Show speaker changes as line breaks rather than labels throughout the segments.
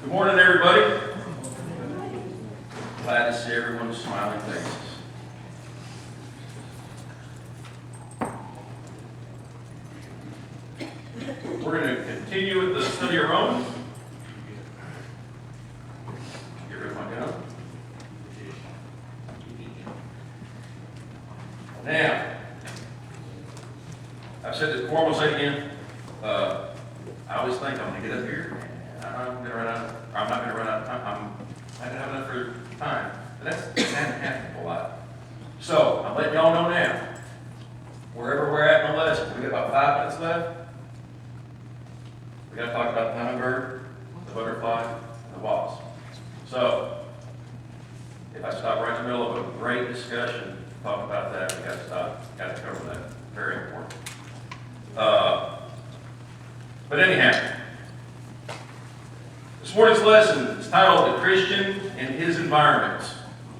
Good morning, everybody. Glad to see everyone's smiling faces. We're going to continue with the study of Romans. Get rid of my gun. Now, I've said this before, I'm going to say it again. I always think I'm going to get up here and I'm going to run out. I'm not going to run out. I'm not going to have enough for time. But that hasn't happened a lot. So I'm letting y'all know now. Wherever we're at in the lesson, we got about 5 minutes left. We got to talk about the hummingbird, the butterfly, and the wasp. So if I stop right in the middle of a great discussion, talk about that, we got to stop. Got to cover that. Very important. But anyhow, this morning's lesson is titled "The Christian and His Environments."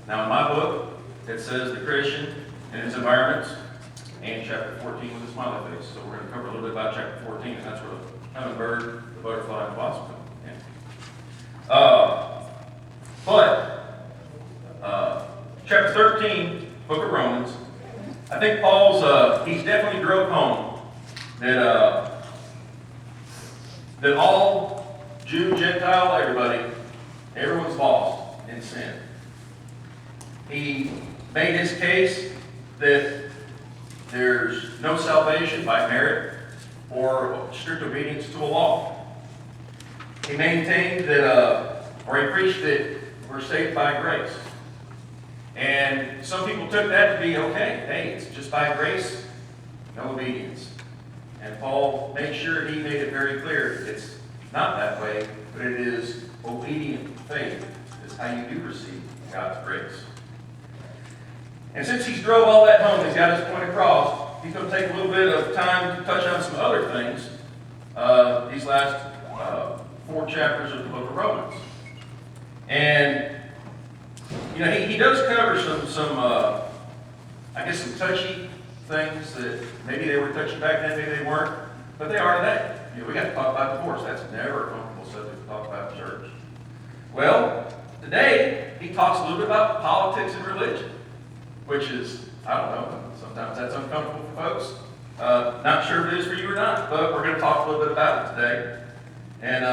Now, in my book, it says "The Christian and His Environments," and chapter 14 with a smiley face. So we're going to cover a little bit about chapter 14, and that's where the hummingbird, the butterfly, and the wasp come in. Chapter 13, book of Romans, I think Paul's, he's definitely drove home that all Jew, Gentile, everyone's lost in sin. He made his case that there's no salvation by merit or strict obedience to a law. He maintained that, or he preached that we're saved by grace. And some people took that to be okay. Hey, it's just by grace, no obedience. And Paul made sure he made it very clear it's not that way, but it is obedient faith is how you do receive God's grace. And since he's drove all that home, he's got his point across, he's going to take a little bit of time to touch on some other things, these last 4 chapters of the book of Romans. And, you know, he does cover some touchy things that maybe they were touchy back then, maybe they weren't, but they are today. You know, we got to talk about divorce. That's never a comfortable subject to talk about in church. Well, today, he talks a little bit about politics and religion, which is, I don't know, sometimes that's uncomfortable for folks. Not sure if it is for you or not, but we're going to talk a little bit about it today. And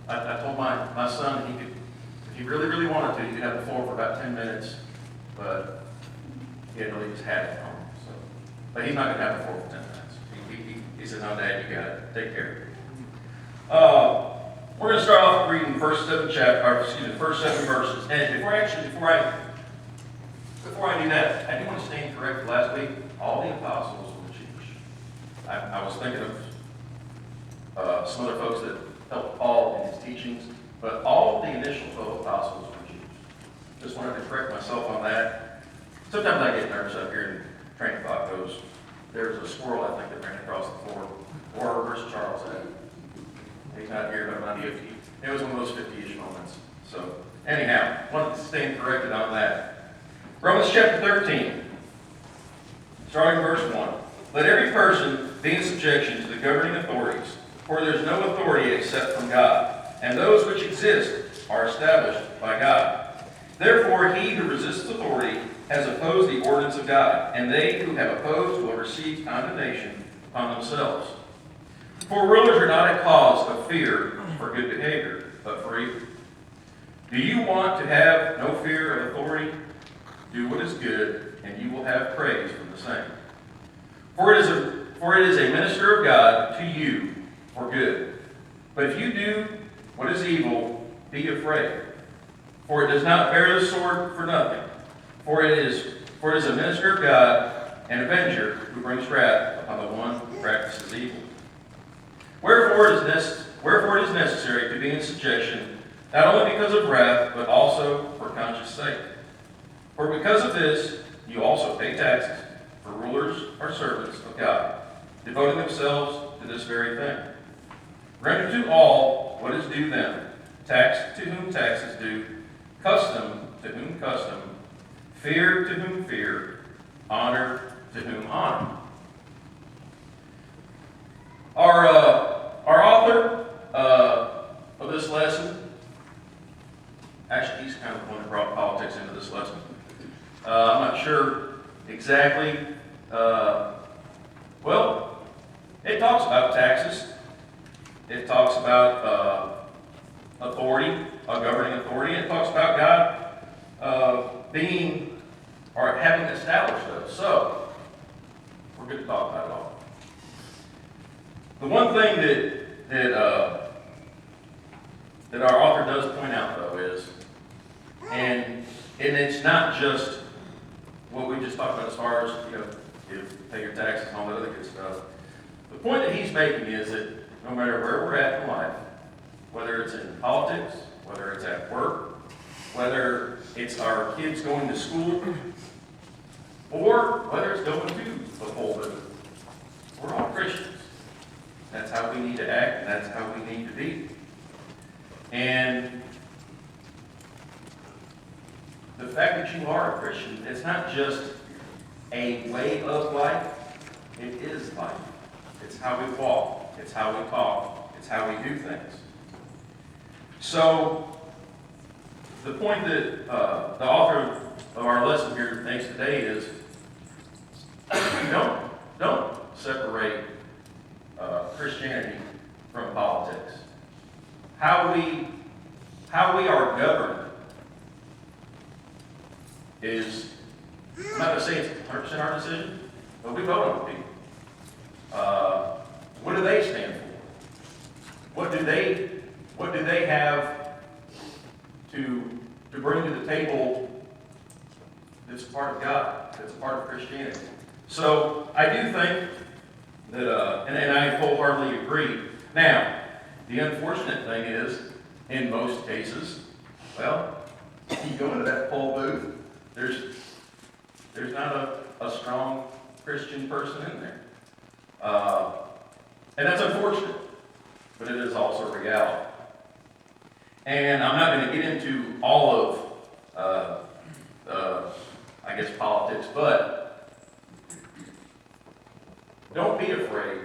I told my son he could, if he really, really wanted to, he could have the floor for about 10 minutes, but he had to leave his hat at home. So, but he's not going to have the floor for 10 minutes. He said, "No, Dad, you got it. Take care." We're going to start off reading the first 7 verses. And before I do that, I do want to stand corrected. Last week, all the apostles were Jewish. I was thinking of some other folks that helped Paul in his teachings, but all of the initial 12 apostles were Jews. Just wanted to correct myself on that. Sometimes I get nervous up here and train of thought goes, there's a squirrel, I think, that ran across the floor. Or where's Charles at? He's not here, but I'm not 50. It was one of those 50-ish moments. So, anyhow, wanted to stand corrected on that. Romans chapter 13, starting verse 1. Let every person be in subjection to the governing authorities, for there is no authority except from God, and those which exist are established by God. Therefore, he who resists authority has opposed the ordinance of God, and they who have opposed will receive condemnation upon themselves. For rulers are not a cause of fear for good behavior, but for evil. Do you want to have no fear of authority? Do what is good, and you will have praise from the same. For it is a minister of God to you for good. But if you do what is evil, be afraid. For it does not bear the sword for nothing. For it is a minister of God, an avenger who brings wrath upon the one who practices evil. Wherefore it is necessary to be in subjection, not only because of wrath, but also for conscience sake. For because of this, you also pay taxes, for rulers are servants of God, devoting themselves to this very thing. Render to all what is due them, tax to whom tax is due, custom to whom custom, fear to whom fear, honor to whom honor. Our author of this exactly, well, it talks about taxes. It talks about authority, a governing authority. It talks about God being or having established those. So, we're good to talk about it all. The one thing that our author does point out, though, is, and it's not just what we just talked about as far as, you pay your taxes and all that other good stuff. The point that he's making is that no matter where we're at in life, whether it's in politics, whether it's at work, whether it's our kids going to school, or whether it's going to the pulpit, we're all Christians. That's how we need to act, and that's how we need to be. And the fact that you are a Christian, it's not just a way of life, it is life. It's how we walk, it's how we talk, it's how we do things. So, the point that the author of our lesson here makes today is, don't separate Christianity from politics. How we are governed is, I'm not going to say it's 100% our decision, but we vote on people. What do they stand for? What do they have to bring to the table that's part of God, that's part of Christianity? So I do think that, and I wholeheartedly agree. Now, the unfortunate thing is, in most cases, well, you go into that poll booth, there's not a strong Christian person in there. And that's unfortunate, but it is also reality. And I'm not going to get into all of, I guess, politics, but don't be afraid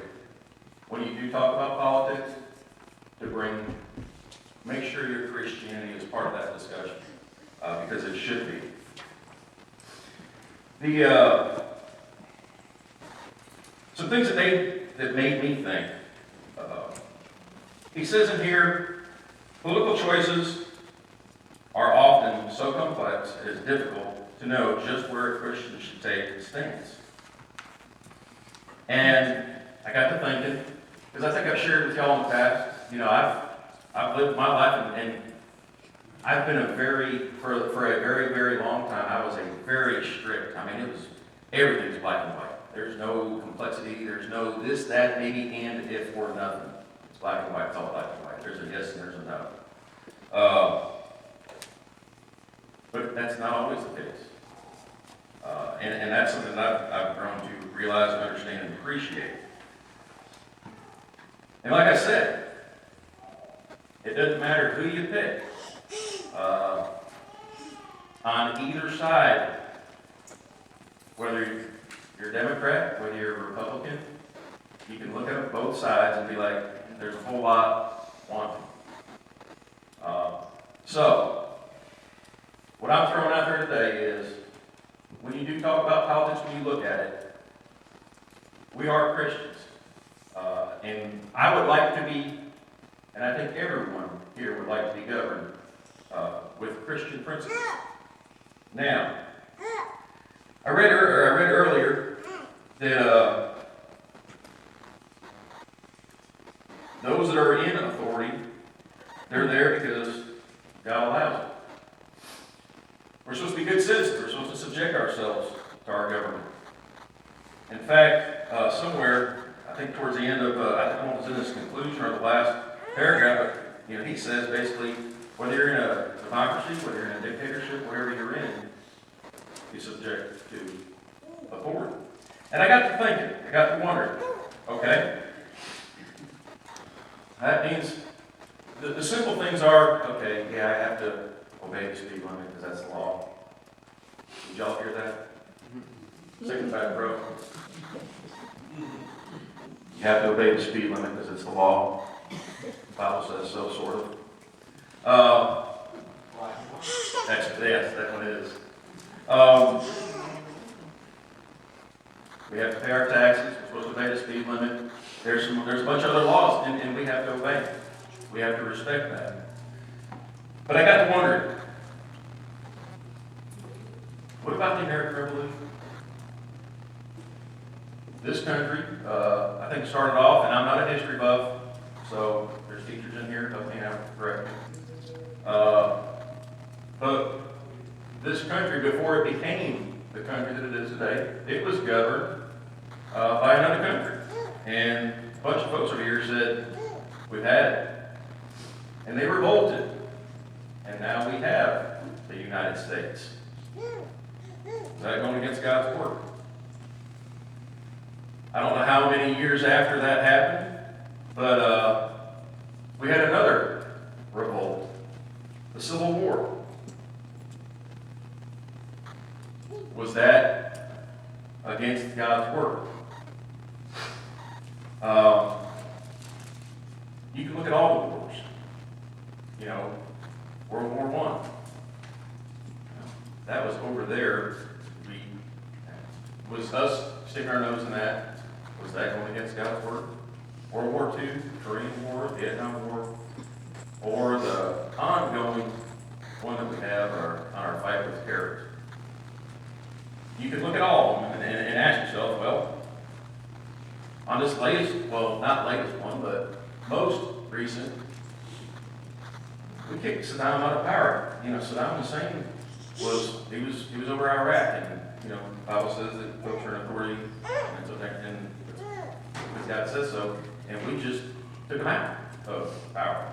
when you do talk about politics to make sure your Christianity is part of that discussion, because it should be. Some things that made me think. He says in here, political choices are often so complex it is difficult to know just where a Christian should take a stance. And I got to thinking, because I think I've shared with y'all in the past, I've lived my life and I've been for a very, very long time, I was a very strict, everything's black and white. There's no complexity, there's no this, that, maybe, and, if, or nothing. It's black and white, it's all black and white. There's a yes and there's a no. But that's not always the case. And that's something that I've grown to realize and understand and appreciate. And like I said, it doesn't matter who you pick. On either side, whether you're a Democrat, whether you're a Republican, you can look at both sides and be like, there's a whole lot wanting. So, what I'm throwing out there today is, when you do talk about politics, when you look at it, we are Christians. And I would like to be, and I think everyone here would like to be governed with Christian principles. Now, I read earlier that those that are in authority, they're there because God allows it. We're supposed to be good citizens. We're supposed to subject ourselves to our government. In fact, somewhere, I think towards the end of, I don't know if it was in this conclusion or the last paragraph, but he says basically, whether you're in a democracy, whether you're in a dictatorship, whatever you're in, you subject to authority. And I got to thinking, I got to wondering, okay, that means the simple things are, okay, yeah, I have to obey the speed limit because that's the law. Did y'all hear that? Sick and bad, bro. You have to obey the speed limit because it's the law. The Bible says so, sort of. That's what it is. We have to pay our taxes, we're supposed to obey the speed limit. There's a bunch of other laws, and we have to obey. We have to respect that. But I got to wondering, what about the American Revolution? This country, I think started off, and I'm not a history buff, so there's teachers in here, help me out, correct me. But this country, before it became the country that it is today, it was governed by another country. And a bunch of folks over here said, we've had it. And they revolted. And now we have the United States. Is that going against God's word? I don't know how many years after that happened, but we had another revolt, the Civil War. Was that against God's word? You can look at all the wars. You know, World War I. That was over there. Was us sticking our nose in that? Was that going against God's word? World War II, Korean War, Vietnam War, or the ongoing one that we have on our fight with terrorism? You can look at all of them and ask yourself, well, on this latest, well, not latest one, but most recent, we kicked Saddam out of power. You know, Saddam Hussein was over Iraq, and you know, the Bible says that folks are in authority, and so and God says so, and we just took him out of power.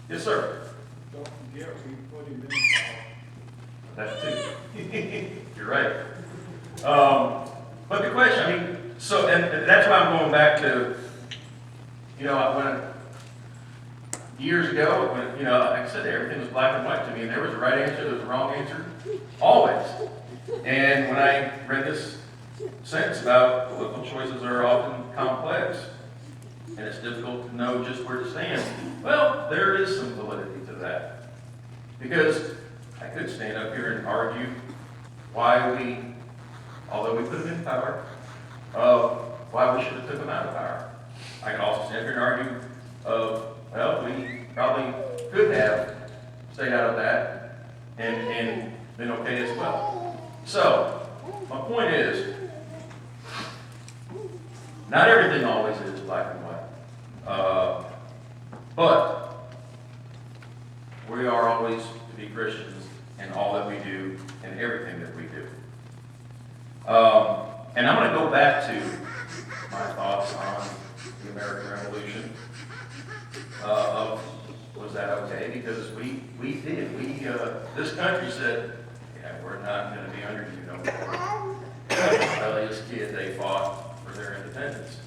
Yes, sir.
Don't forget, we put him in power.
That too. You're right. But the question, I mean, so, and that's why I'm going back to, you know, years ago, when, you know, like I said, everything was black and white to me, and there was a right answer, there was a wrong answer, always. And when I read this sentence about political choices are often complex, and it's difficult to know just where to stand, well, there is some validity to that. Because I could stand up here and argue why we, although we put him in power, why we should have took him out of power. I could also stand here and argue well, we probably could have stayed out of that and been okay as well. So, my point is, not everything always is black and white. But we are always to be Christians in all that we do and everything that we do. And I'm going to go back to my thoughts on the American Revolution. Was that okay? Because we did. This country said, yeah, we're not going to be under you no more. As a rebellious kid, they fought for their independence,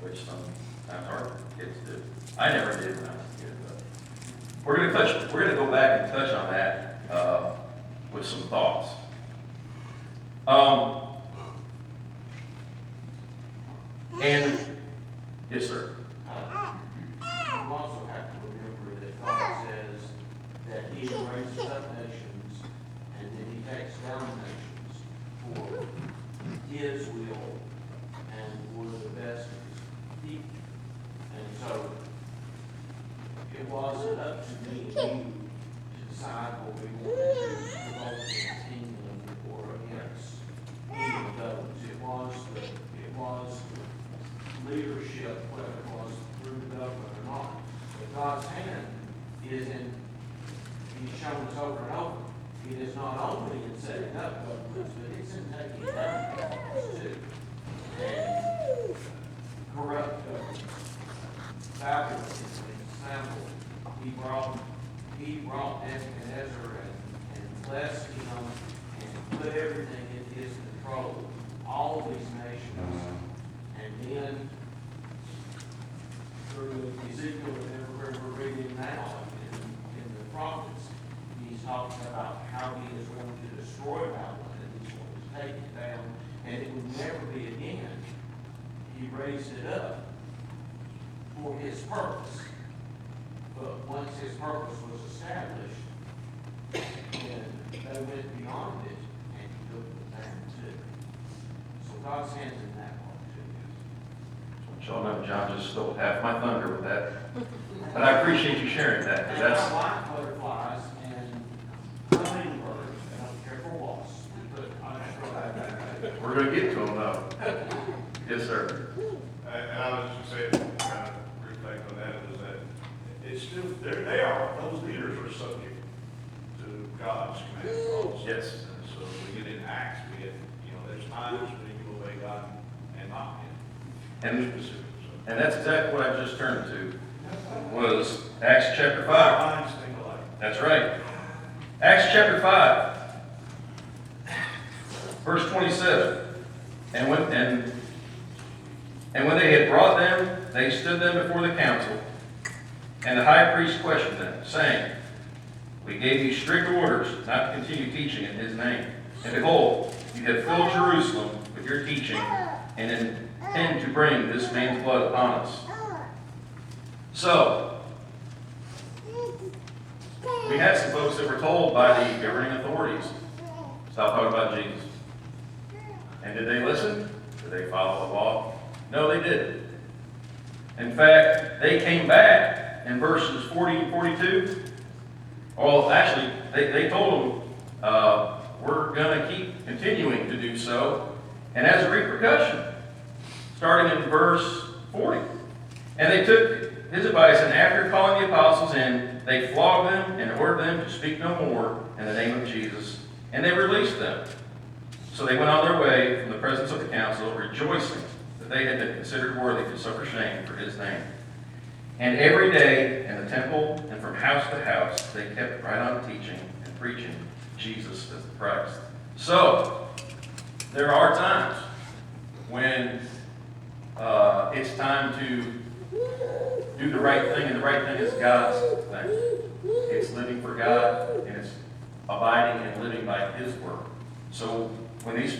which sometimes our kids did. I never did when I was a kid, but we're going to go back and touch on that with some thoughts. And yes, sir.
You also have to remember that God says that He raises up nations and then He takes down nations for His will and for the best of His people. And so it wasn't up to me and you to decide what we wanted to vote in kingdom or against any of those. It was the leadership, whether it was through the government or not. But God's hand is in, He's shown us over and over. It is not only in setting up governments, but it's in taking down governments too. And corrupt governments. Babylon is an example. He brought Nebuchadnezzar and blessed him and put everything in his control. All these nations. And then through Ezekiel, whenever we're reading now in the prophets, he's talking about how he is going to destroy Babylon and he's going to take it down, and it would never be again. He raised it up for his purpose. But once his purpose was established, then they went beyond it and he took it down too. So God's hands in that one too.
Y'all know John just stole half my thunder with that. But I appreciate you sharing that, because
And I
that's,
like butterflies and hummingbirds, and I'm careful wasps, but I'm sure
we're gonna get to them though. Yes, sir.
And I was just saying, kind of reflect on that, is that it's still, they are, those leaders are subject to God's command laws.
Yes.
And so we get in Acts, we get, there's times when you obey God and not him.
And,
Specific, so.
and that's exactly what I just turned to, was Acts chapter 5.
Minds think alike.
That's right. Acts chapter 5, verse 27. And when they had brought them, they stood them before the council, and the high priest questioned them, saying, "We gave you strict orders not to continue teaching in his name. And behold, you have filled Jerusalem with your teaching, and intend to bring this man's blood upon us." So, we had some folks that were told by the governing authorities, stop talking about Jesus. And did they listen? Did they follow the law? No, they didn't. In fact, they came back in verses 40 and 42. Well, actually, they told them, we're going to keep continuing to do so. And as a repercussion, starting in verse 40, and they took his advice, and after calling the apostles in, they flogged them and ordered them to speak no more in the name of Jesus, and they released them. So they went on their way from the presence of the council, rejoicing that they had been considered worthy to suffer shame for his name. And every day in the temple and from house to house, they kept right on teaching and preaching Jesus as the Christ. So, there are times when it's time to do the right thing, and the right thing is God's thing. It's living for God, and it's abiding and living by his word. So when these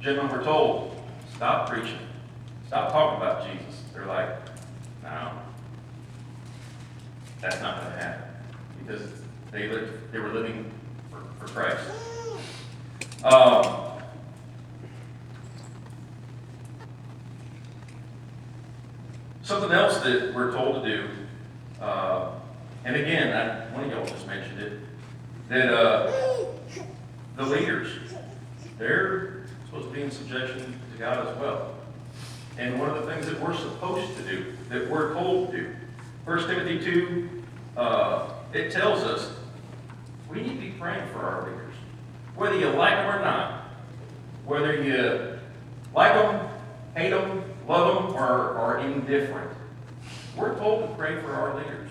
gentlemen were told, stop preaching, stop talking about Jesus, they're like, no, that's not going to happen, because they were living for Christ. Something else that we're told to do, and again, one of y'all just mentioned it, that the leaders, they're supposed to be in subjection to God as well. And one of the things that we're supposed to do, that we're told to do, 1 Timothy 2, it tells us we need to be praying for our leaders. Whether you like them or not, whether you like them, hate them, love them, or are indifferent, we're told to pray for our leaders.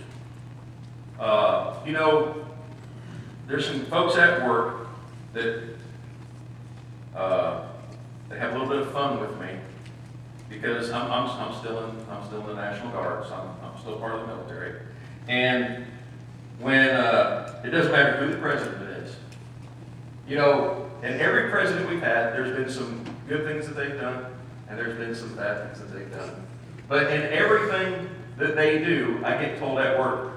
There's some folks at work that they have a little bit of fun with me because I'm still in the National Guard, so I'm still part of the military. And when it doesn't matter who the president is, and every president we've had, there's been some good things that they've done, and there's been some bad things that they've done. But in everything that they do, I get told at work,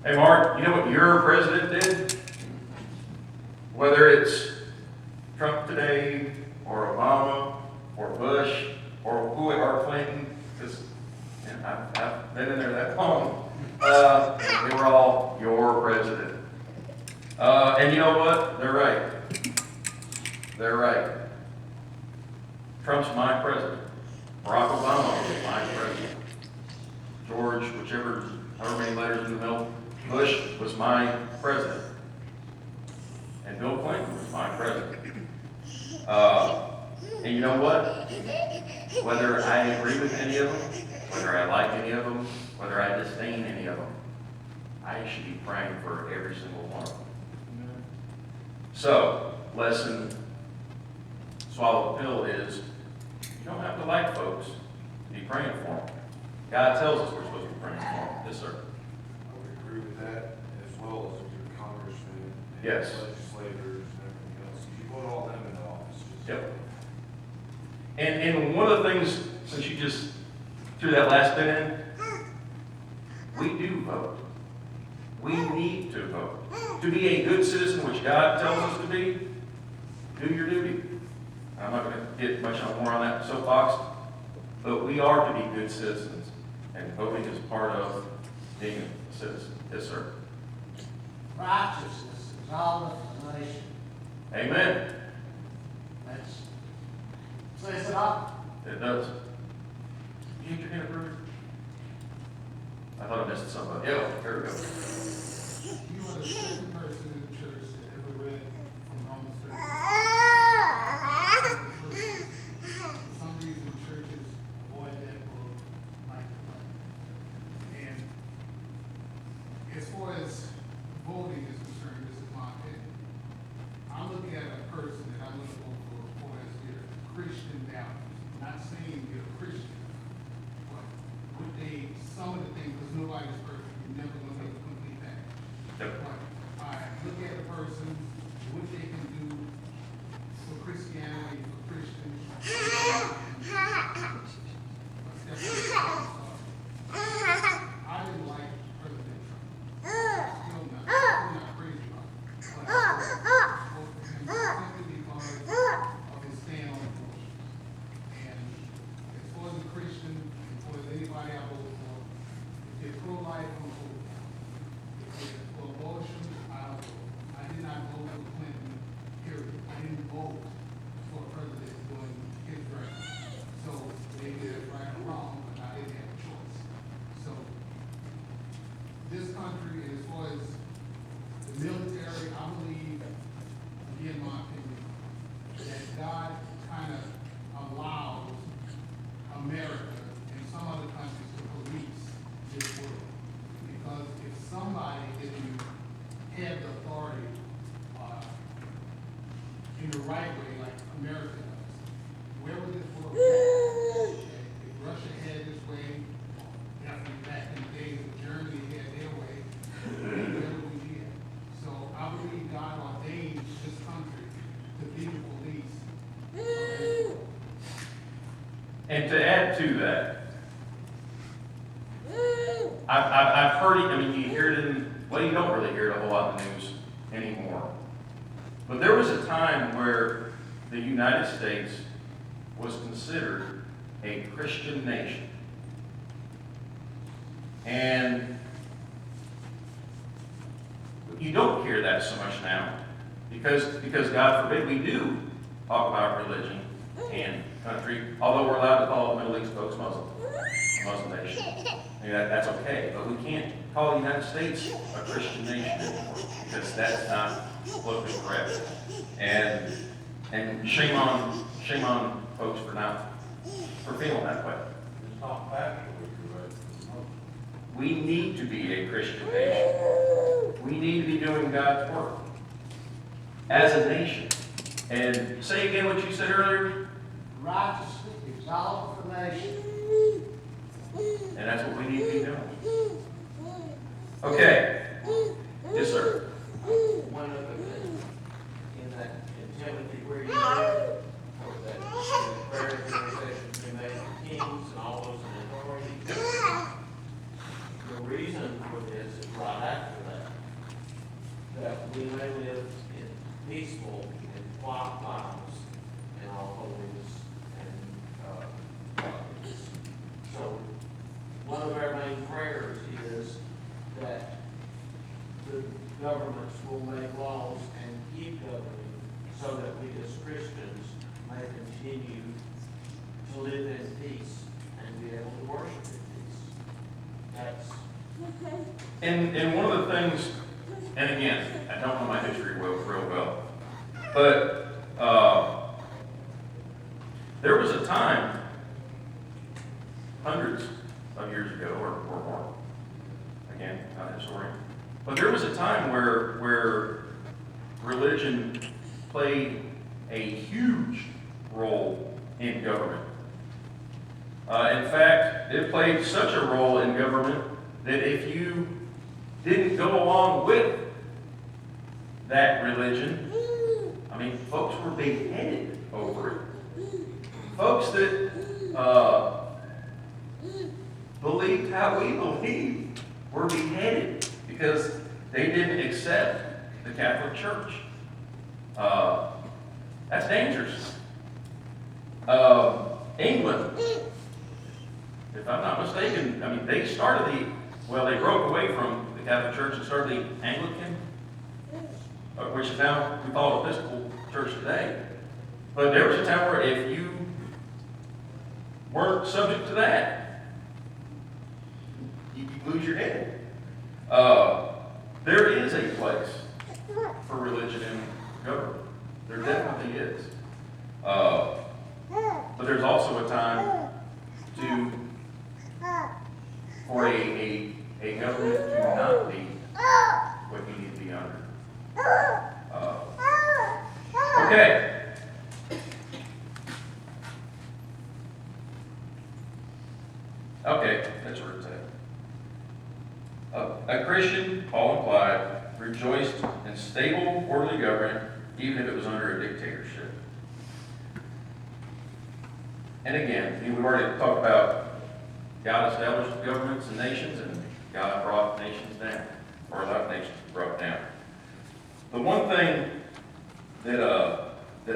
"Hey Mark, you know what your president did?" Whether it's Trump today, or Obama, or Bush, or whoever, Clinton, because I've been in there that long. They were all your president. And you know what? They're right. They're right. Trump's my president. Barack Obama was my president. George, however many letters in the middle, Bush was my president. And Bill Clinton was my president. And you know what? Whether I agree with any of them, whether I like any of them, whether I disdain any of them, I should be praying for every single one of them. So, lesson, swallow the pill is, you don't have to like folks to be praying for them. God tells us we're supposed to be praying for them. Yes, sir.
I would agree with that, as well as your congressmen and
Yes.
legislators and everything else. You put all them in office.
Yep. And one of the things, since you just threw that last bit in, we do vote. We need to vote. To be a good citizen, which God tells us to be, do your duty. I'm not going to get much more on that soapbox, but we are to be good citizens, and voting is part of being a citizen. Yes, sir.
Righteousness is all of the nation.
Amen.
That's, says it all.
It does. You need your hand approved? I thought I missed somebody. Yeah, here we go.
You are the second person in the church that ever read from Romans 13. For some reason, churches avoid that book like the plague. And as far as voting is concerned, this is my opinion. I'm looking at a person that I'm going to vote for as their Christian values. Not saying they're a Christian, but what they, some of the things, because nobody's perfect, you're never going to make a complete package.
Yep.
But I look at a person, what they can do for Christianity, for Christians. I didn't like President Trump. Still not crazy about it. But I voted for him simply because of his stand on abortion. And as far as a Christian, as far as anybody I vote for, if they're pro-life, I'm voting for them. If they're for abortion, I'll vote. I did not vote for Clinton, period. I didn't vote for a president doing his right. So maybe it's right or wrong, but I didn't have a choice. So this country, as far as the military, I believe, again, my opinion, that God kind of allows America and some other countries to police this world. Because if somebody didn't have the authority in the right way, like America does, where would this world go? If Russia had this way, definitely back in the days of Germany had their way, where would we be at? So I believe God ordained this country to be the police of this world.
And to add to that, I've heard it, I mean, you hear it in, well, you don't really hear it a whole lot in the news anymore. But there was a time where the United States was considered a Christian nation. And you don't hear that so much now, because God forbid we do talk about religion and country, although we're allowed to call Middle East folks Muslim nation. I mean, that's okay, but we can't call the United States a Christian nation anymore, because that's not politically correct. And shame on folks for feeling that way.
It's not factually correct.
We need to be a Christian nation. We need to be doing God's work as a nation. And say again what you said earlier.
Righteousness is all of the nation.
And that's what we need to be doing. Okay. Yes, sir.
One of them, in that, in Timothy where you live, or that prayer intercession be made for kings and all those in authority. The reason for this is right after that we may live in peaceful and quiet lives in all holiness and godliness. So, one of our main prayers is that the governments will make laws and keep governing so that we as Christians may continue to live in peace and be able to worship in peace. That's
And one of the things, and again, I don't know my history real well, but there was a time, hundreds of years ago or more, again, not a historian, but there was a time where religion played a huge role in government. In fact, it played such a role in government that if you didn't go along with that religion, I mean, folks were beheaded over it. Folks that believed how we believe were beheaded because they didn't accept the Catholic Church. That's dangerous. England, if I'm not mistaken, I mean, they started they broke away from the Catholic Church and started the Anglican, which is now, we call it Episcopal Church today. But there was a time where if you weren't subject to that, you lose your head. There is a place for religion in government. There definitely is. But there's also a time for a government to not be what you need to be under. Okay. Okay, that's where it's at. A Christian, Paul implied, rejoiced in stable, orderly government, even if it was under a dictatorship. And again, we've already talked about God established governments and nations, and God brought nations down, or allowed nations to be brought down. The one thing that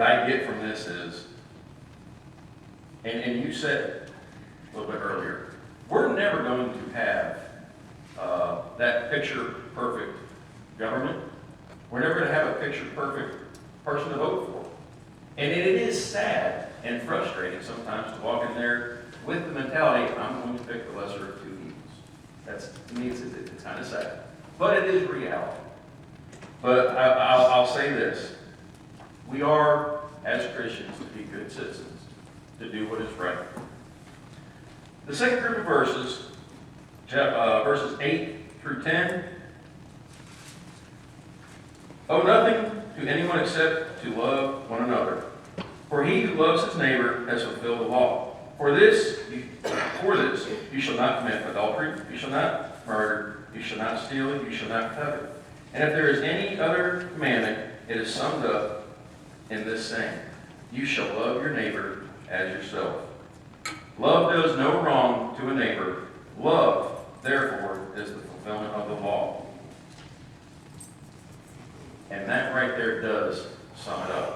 I get from this is, and you said it a little bit earlier, we're never going to have that picture-perfect government. We're never going to have a picture-perfect person to vote for. And it is sad and frustrating sometimes to walk in there with the mentality, I'm going to pick the lesser of two evils. To me, it's kind of sad. But it is reality. But I'll say this. We are, as Christians, to be good citizens, to do what is right. The second group of verses, verses 8 through 10, owe nothing to anyone except to love one another. For he who loves his neighbor has fulfilled the law. For this, you shall not commit adultery, you shall not murder, you shall not steal, you shall not covet. And if there is any other commandment, it is summed up in this saying, you shall love your neighbor as yourself. Love does no wrong to a neighbor. Love, therefore, is the fulfillment of the law. And that right there does sum it up.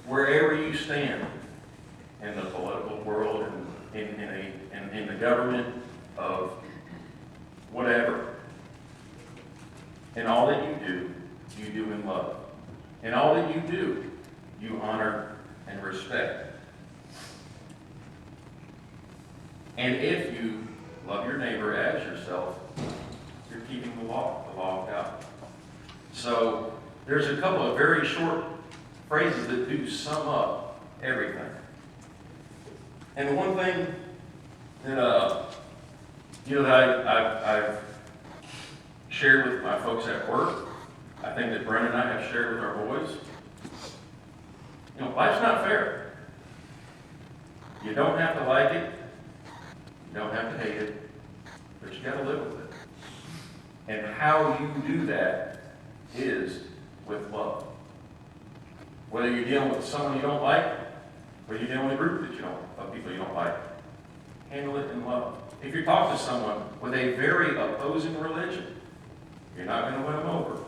Wherever you stand in the political world, in the government of whatever, in all that you do in love. In all that you do, you honor and respect. And if you love your neighbor as yourself, you're keeping the law of God. So there's a couple of very short phrases that do sum up everything. And the one thing that I've shared with my folks at work, I think that Brenda and I have shared with our boys, life's not fair. You don't have to like it. You don't have to hate it, but you got to live with it. And how you do that is with love. Whether you're dealing with someone you don't like, or you're dealing with a group of people you don't like, handle it in love. If you talk to someone with a very opposing religion, you're not going to win them over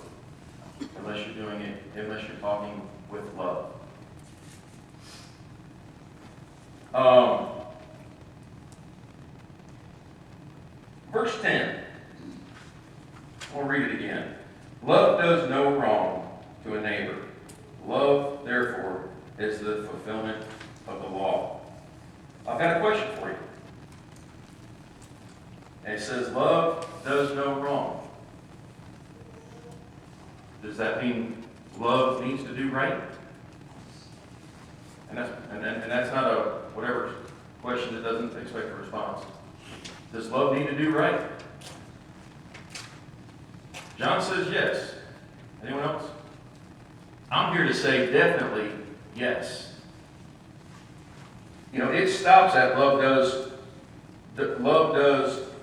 unless you're talking with love. Verse 10. We'll read it again. Love does no wrong to a neighbor. Love, therefore, is the fulfillment of the law. I've got a question for you. And it says, love does no wrong. Does that mean love needs to do right? And that's not a whatever question that doesn't expect a response. Does love need to do right? John says yes. Anyone else? I'm here to say definitely yes. It stops at love does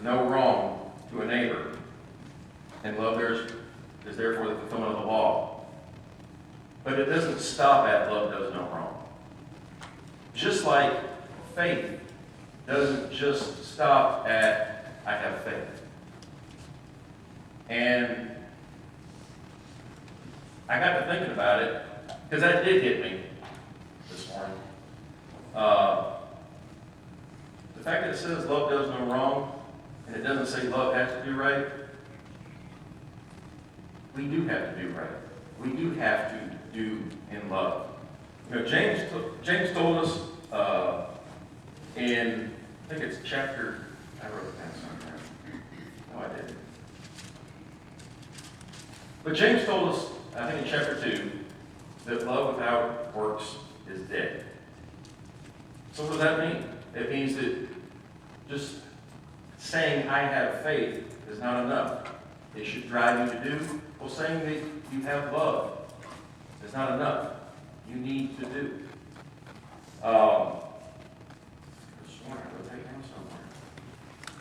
no wrong to a neighbor. And love is therefore the fulfillment of the law. But it doesn't stop at love does no wrong. Just like faith doesn't just stop at I have faith. And I got to thinking about it, because that did hit me this morning. The fact that it says love does no wrong, and it doesn't say love has to do right, we do have to do right. We do have to do in love. You know, James told us in, I think it's chapter, I wrote it down somewhere. No, I didn't. But James told us, I think in chapter 2, that love without works is dead. So what does that mean? It means that just saying I have faith is not enough. It should drive you to do. Well, saying that you have love is not enough. You need to do.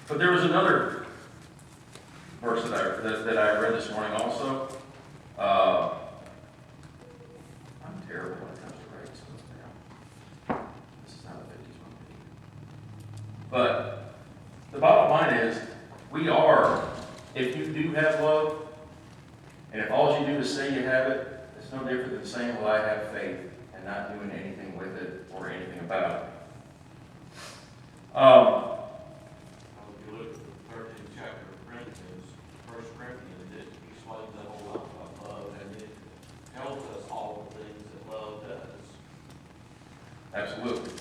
But there was another verse that I read this morning also. I'm terrible when it comes to writing stuff down. This is not a 50s one. But the bottom line is, we are, if you do have love, and if all you do is say you have it, it's no different than saying, well, I have faith, and not doing anything with it or anything about it.
If you look at the 13th chapter of Corinthians, 1 Corinthians, it explains the whole lot about love, and it tells us all the things that love does.
Absolutely.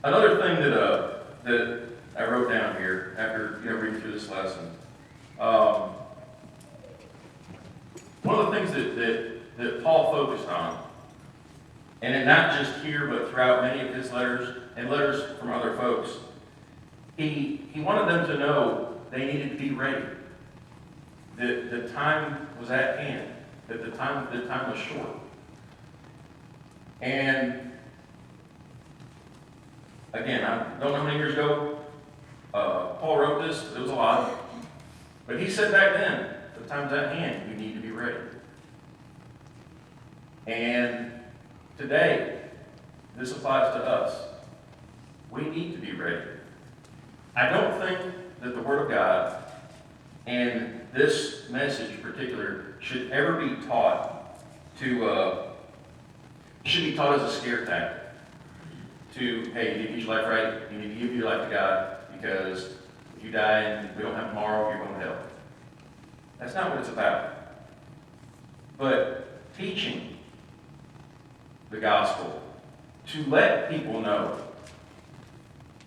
Another thing that I wrote down here after reading through this lesson, one of the things that Paul focused on, and not just here but throughout many of his letters and letters from other folks, he wanted them to know they needed to be ready. That the time was at hand. That the time was short. And again, I don't know how many years ago Paul wrote this. It was a lot. But he said back then, the time's at hand. You need to be ready. And today, this applies to us. We need to be ready. I don't think that the Word of God and this message in particular should ever be taught should be taught as a scare tactic. To, hey, you need to get your life right, you need to give your life to God, because if you die and we don't have tomorrow, you're going to hell. That's not what it's about. But teaching the gospel to let people know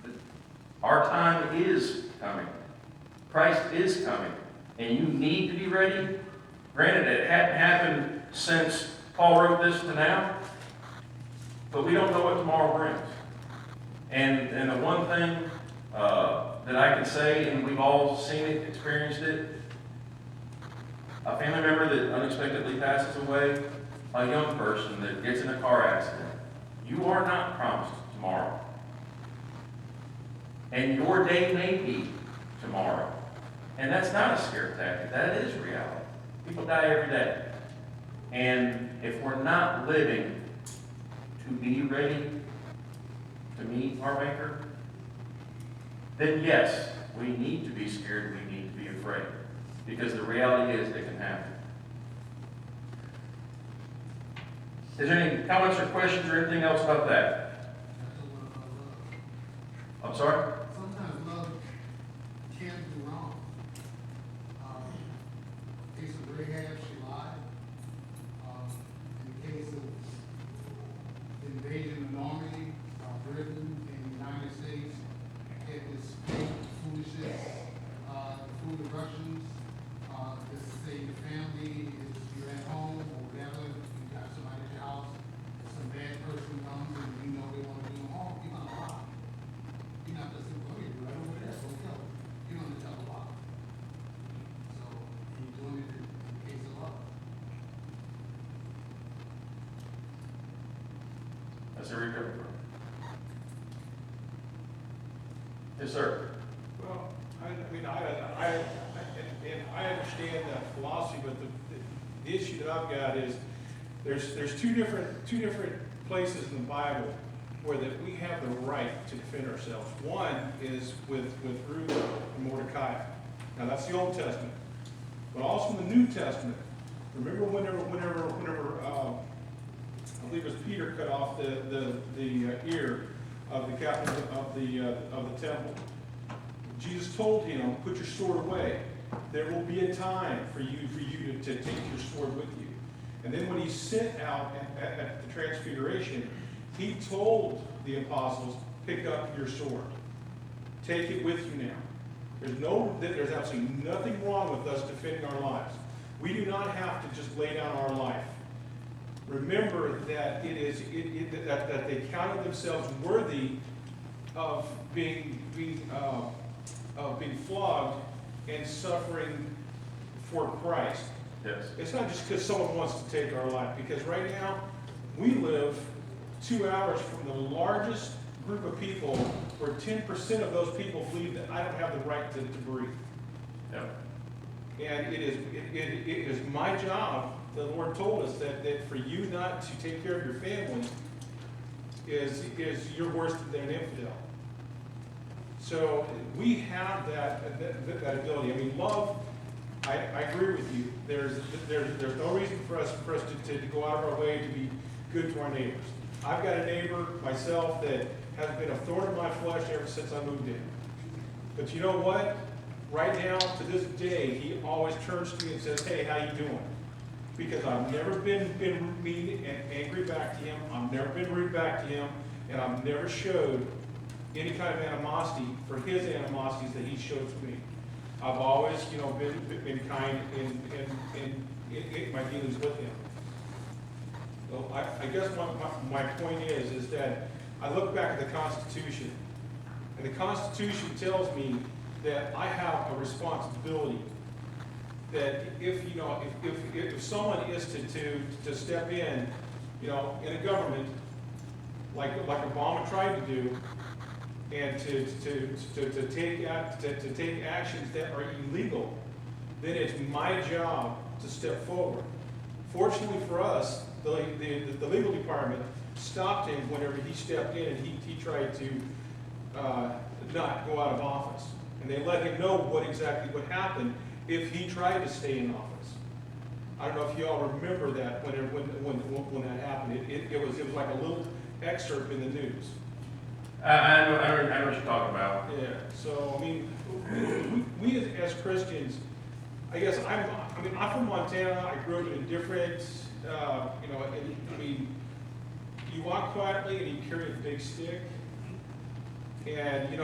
that our time is coming. Christ is coming. And you need to be ready. Granted, it hadn't happened since Paul wrote this to now, but we don't know what tomorrow brings. And the one thing that I can say, and we've all seen it, experienced it, a family member that unexpectedly passes away, a young person that gets in a car accident, you are not promised tomorrow. And your day may be tomorrow. And that's not a scare tactic, that is reality. People die every day. And if we're not living to be ready to meet our Maker, then yes, we need to be scared, we need to be afraid. Because the reality is it can happen. Is there any comments or questions or anything else about that? I'm sorry?
Sometimes love can do wrong. In the case of Rahab, she lied. In the case of the invasion of Normandy, Britain and the United States had this fake foolishness, fool the Russians, just to say your family is, you're at home or whatever, you got somebody at your house, some bad person comes and you know they want to do you harm, you're gonna lie. You're not just saying, oh, you're right over there, so tell them. You're gonna tell a lie. So, you're doing it in the case of love.
That's where you're coming from. Yes, sir.
Well, I understand the philosophy, but the issue that I've got is there's two different places in the Bible where that we have the right to defend ourselves. One is with Ruth and Mordecai. Now that's the Old Testament. but also in the New Testament. Remember whenever I believe it was Peter cut off the ear of the captain of the temple. Jesus told him, "Put your sword away. There will be a time for you to take your sword with you." And then when he sent out at the Transfiguration, he told the apostles, "Pick up your sword. Take it with you now." There's absolutely nothing wrong with us defending our lives. We do not have to just lay down our life. Remember that that they counted themselves worthy of being flogged and suffering for Christ.
Yes.
It's not just because someone wants to take our life, because right now we live 2 hours from the largest group of people where 10% of those people believe that I don't have the right to breathe.
Yep.
And it is my job, the Lord told us that for you not to take care of your family is you're worse than an infidel. So we have that ability. I mean, love, I agree with you. There's no reason for us to go out of our way to be good to our neighbors. I've got a neighbor myself that has been a thorn in my flesh ever since I moved in. But you know what? Right now, to this day, he always turns to me and says, "Hey, how you doing?" Because I've never been mean and angry back to him. I've never been rude back to him. And I've never showed any kind of animosity for his animosities that he showed to me. I've always, been kind in my dealings with him. So I guess my point is that I look back at the Constitution, and the Constitution tells me that I have a responsibility. That if someone is to step in a government like Obama tried to do, and to take actions that are illegal, then it's my job to step forward. Fortunately for us, the legal department stopped him whenever he stepped in and he tried to not go out of office. And they let him know what exactly would happen if he tried to stay in office. I don't know if you all remember that when that happened. It was like a little excerpt in the news.
I know what you're talking about.
Yeah. So I mean, we as Christians, I guess I'm from Montana. I grew up in a different, you walk quietly and you carry a big stick, and you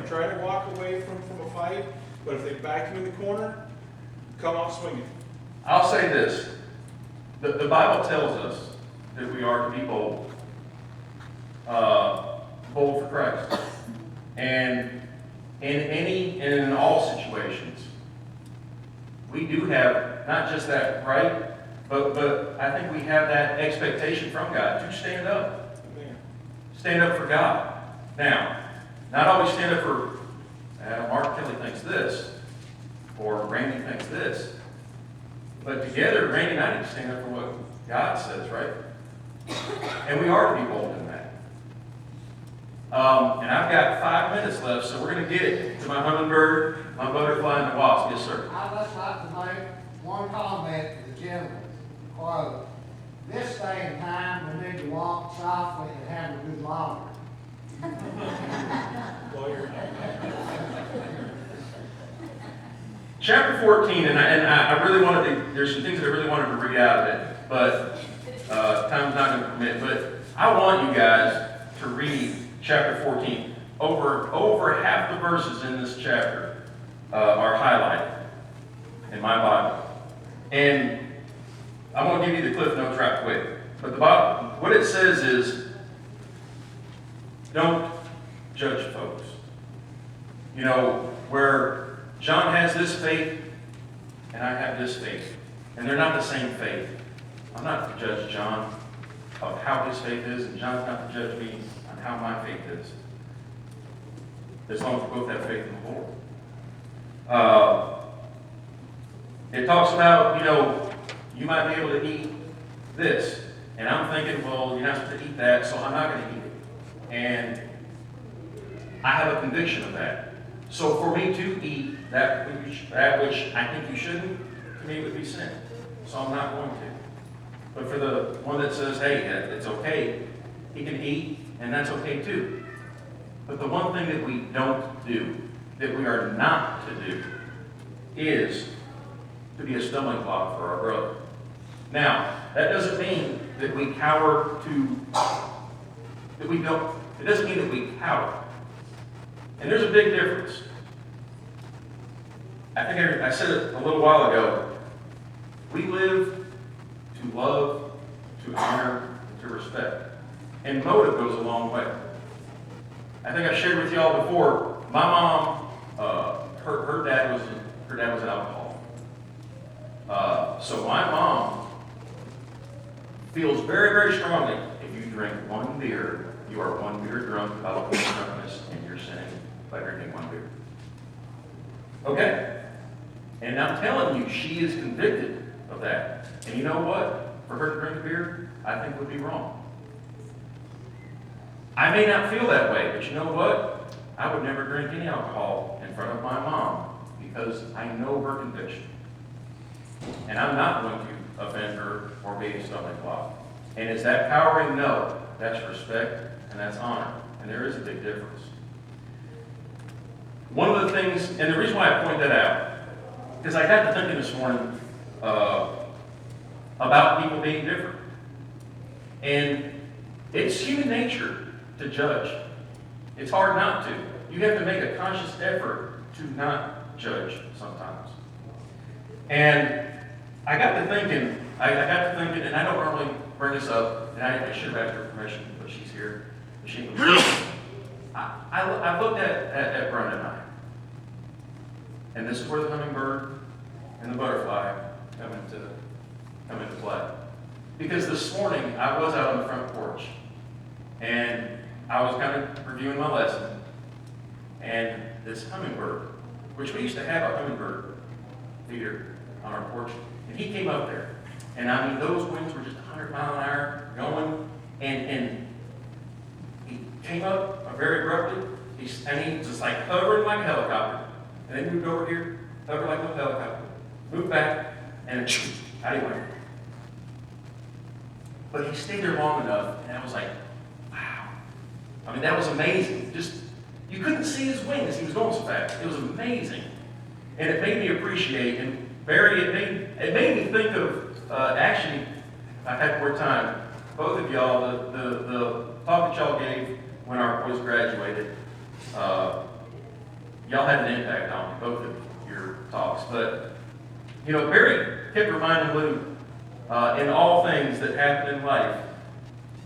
try to walk away from a fight, but if they back you in the corner, come off swinging.
I'll say this. The Bible tells us that we are to be bold. Bold for Christ. And in all situations, we do have not just that right, but I think we have that expectation from God to stand up.
Amen.
Stand up for God. Now, not always stand up for Mark Kelley thinks this, or Randy thinks this, but together, Randy and I need to stand up for what God says, right? And we are to be bold in that. And I've got 5 minutes left, so we're going to get it to my hummingbird, my butterfly, and the wasp. Yes, sir.
I'd just like to make one comment to the gentleman. Quote, "This day and time, we need to walk softly and have a good laundry."
Lawyer.
Chapter 14, and I really wanted to, there's some things that I really wanted to read out of it, but time's not going to permit. But I want you guys to read chapter 14. Over half the verses in this chapter are highlighted in my Bible. And I'm going to give you the cliff notes right quick. But the Bible, what it says is, don't judge folks. Where John has this faith and I have this faith, and they're not the same faith. I'm not to judge John of how his faith is, and John's not to judge me on how my faith is. As long as we both have faith in the Lord. It talks about, you might be able to eat this. And I'm thinking, well, you're not supposed to eat that, so I'm not going to eat it. And I have a conviction of that. So for me to eat that which I think you shouldn't, to me it would be sin. So I'm not going to. But for the one that says, hey, it's okay, he can eat, and that's okay too. But the one thing that we don't do, that we are not to do, is to be a stumbling block for our brother. Now, that doesn't mean that we cower to, that we don't, it doesn't mean that we cower. And there's a big difference. I think I said it a little while ago. We live to love, to honor, to respect. And motive goes a long way. I think I shared with y'all before, my mom, her dad was an alcoholic. So my mom feels very, very strongly, if you drink one beer, you are one beer drunk, alcohol drunkenness, and you're sinning by drinking one beer. Okay? And I'm telling you, she is convicted of that. And you know what? For her to drink a beer, I think would be wrong. I may not feel that way, but you know what? I would never drink any alcohol in front of my mom because I know her conviction. And I'm not going to offend her or be a stumbling block. And is that cowering? No. That's respect and that's honor. And there is a big difference. One of the things, and the reason why I point that out, because I got to thinking this morning about people being different. And it's human nature to judge. It's hard not to. You have to make a conscious effort to not judge sometimes. And I got to thinking, and I don't normally bring this up, and I should have asked her permission, but she's here. I looked at Brenda and I. And this is where the hummingbird and the butterfly come into play. Because this morning, I was out on the front porch, and I was kind of reviewing my lesson, and this hummingbird, which we used to have a hummingbird feeder on our porch, and he came up there. And I mean, those winds were just 100 mile an hour going, and he came up very abruptly, and he just like hovering like a helicopter, and then moved over here, hovered like a helicopter, moved back, and out he went. But he stayed there long enough, and I was like, wow. I mean, that was amazing. Just, you couldn't see his wings. He was going so fast. It was amazing. And it made me appreciate, and Barry, it made me think of, actually, if I had more time, both of y'all, the talk that y'all gave when our boys graduated, y'all had an impact on me, both of your talks. But, you know, Barry kept reminding Lou, in all things that happen in life,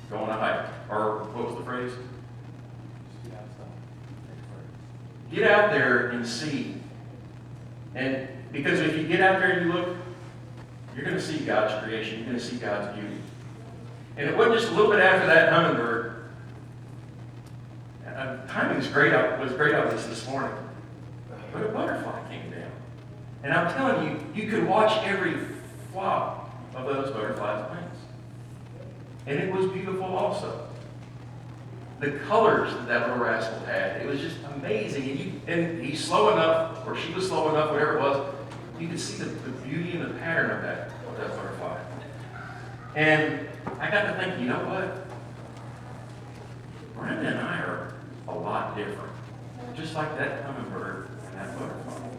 go on a hike. Or what was the phrase? Get out there and see. And because if you get out there and you look, you're going to see God's creation. You're going to see God's beauty. And it wasn't just a little bit after that hummingbird. Timing was great on this morning. But a butterfly came down. And I'm telling you, you could watch every flop of those butterflies' wings. And it was beautiful also. The colors that little rascal had, it was just amazing. And he's slow enough, or she was slow enough, whatever it was, you could see the beauty and the pattern of that butterfly. And I got to think, you know what? Brenda and I are a lot different. Just like that hummingbird and that butterfly.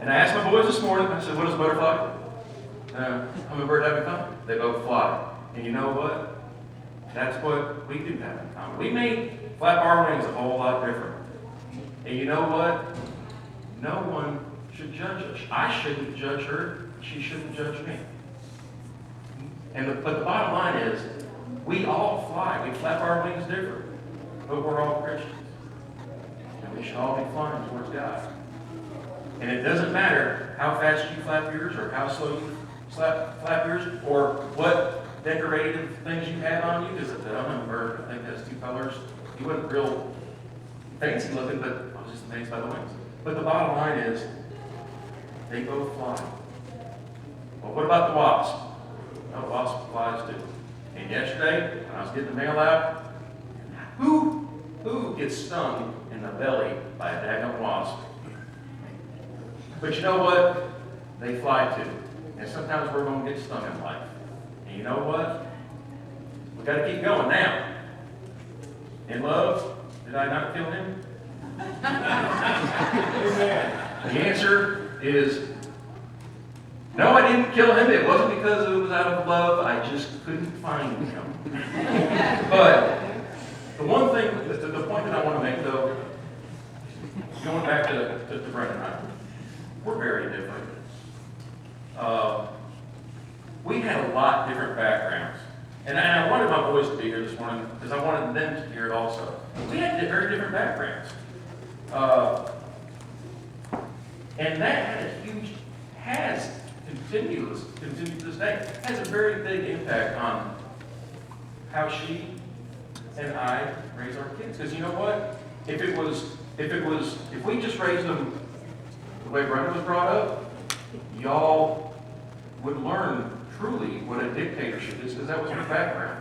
And I asked my boys this morning, I said, what does butterfly? Hummingbird have in common? They both fly. And you know what? That's what we do have in common. We may flap our wings a whole lot different. And you know what? No one should judge us. I shouldn't judge her. She shouldn't judge me. But the bottom line is, we all fly. We flap our wings different. But we're all Christians. And we should all be flying towards God. And it doesn't matter how fast you flap yours or how slow you flap yours or what decorative things you have on you, because the hummingbird, I think, has two colors. He wasn't real fancy looking, but I was just amazed by the wings. But the bottom line is, they both fly. Well, what about the wasp? No, wasp flies too. And yesterday, when I was getting the mail out, who Who gets stung in the belly by a daggone wasp? But you know what? They fly too. And sometimes we're going to get stung in life. And you know what? We got to keep going now. In love, did I not kill him?
Amen.
The answer is no, I didn't kill him. It wasn't because it was out of love. I just couldn't find him. But the one thing, the point that I want to make, though, going back to Brent and I, we're very different. We had a lot different backgrounds. And I wanted my boys to be here this morning because I wanted them to hear it also. We had very different backgrounds. And that has continued to this day, has a very big impact on how she and I raise our kids. Because you know what? If we just raised them the way Brenda was brought up, y'all would learn truly what a dictatorship is, because that was her background.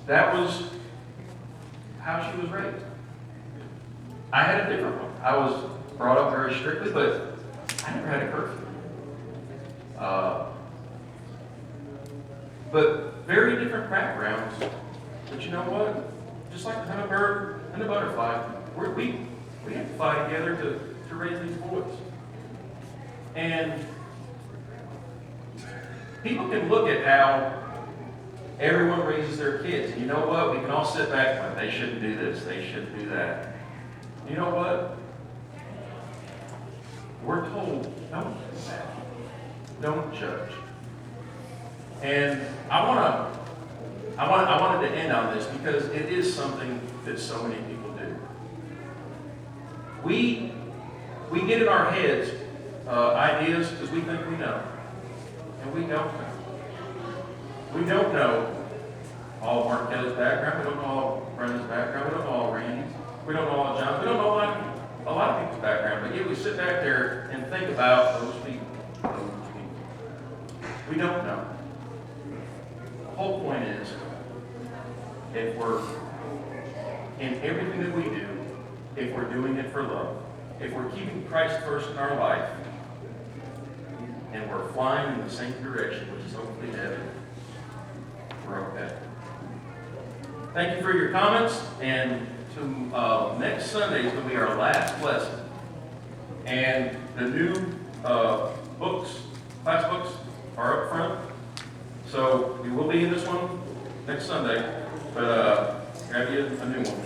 That was how she was raised. I had a different one. I was brought up very strictly, but I never had a curfew. But very different backgrounds. But you know what? Just like the hummingbird and the butterfly, we have to fly together to raise these boys. And people can look at how everyone raises their kids. And you know what? We can all sit back and they shouldn't do this, they shouldn't do that. You know what? We're told, don't do that. Don't judge. And I wanted to end on this because it is something that so many people do. We get in our heads ideas because we think we know. And we don't know. We don't know all of Mark Kelley's background. We don't know all of Brenda's background. We don't know all of Randy's. We don't know all of John's. We don't know a lot of people's background. But yet we sit back there and think about those people. We don't know. The whole point is, if we're in everything that we do, if we're doing it for love, if we're keeping Christ first in our life, and we're flying in the same direction, which is hopefully heaven, we're okay. Thank you for your comments, and next Sunday is going to be our last lesson. And the new class books are up front. So we will be in this one next Sunday, but grab you a new one.